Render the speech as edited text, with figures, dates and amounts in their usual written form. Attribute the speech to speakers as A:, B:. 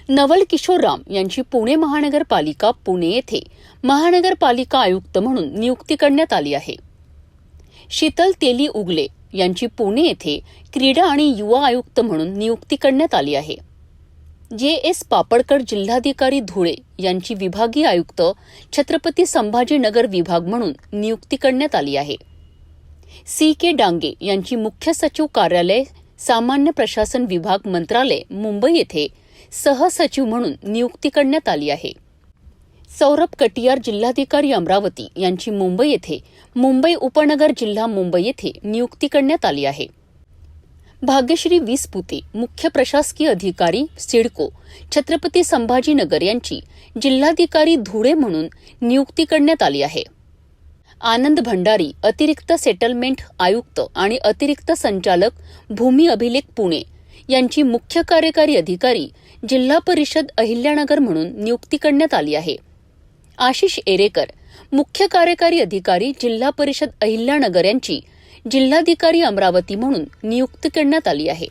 A: नवल किशोर राम यांची पुणे महानगरपालिका पुणे येथे महानगरपालिका आयुक्त म्हणून नियुक्ती करण्यात आली आहे. शीतल तेली उगले यांची पुणे येथे क्रीडा आणि युवा आयुक्त म्हणून नियुक्ती करण्यात आली आहे. जे.एस. पापडकर जिल्हाधिकारी धुळे यांची विभागीय आयुक्त छत्रपती संभाजीनगर विभाग म्हणून नियुक्ती करण्यात आली आहे. सी.के. डांगे यांची मुख्य सचिव कार्यालय सामान्य प्रशासन विभाग मंत्रालय मुंबई येथे सहसचिव म्हणून नियुक्ती करण्यात आली आहे. सौरभ कटियार जिल्हाधिकारी अमरावती यांची मुंबई येथे मुंबई उपनगर जिल्हा मुंबई येथे नियुक्ती करण्यात आली आहे. भाग्यश्री विसपुते मुख्य प्रशासकीय अधिकारी सिडको छत्रपती संभाजीनगर यांची जिल्हाधिकारी धुळे म्हणून नियुक्ती करण्यात आली आहे. आनंद भंडारी अतिरिक्त सेटलमेंट आयुक्त आणि अतिरिक्त संचालक भूमी अभिलेख पुणे यांची मुख्य कार्यकारी अधिकारी जिल्हा परिषद अहिल्यानगर म्हणून नियुक्ती करण्यात आली आहे. आशिष एरेकर मुख्य कार्यकारी अधिकारी जिल्हा परिषद अहिल्यानगर यांची जिल्हाधिकारी अमरावती म्हणून नियुक्ती करण्यात आली आहे.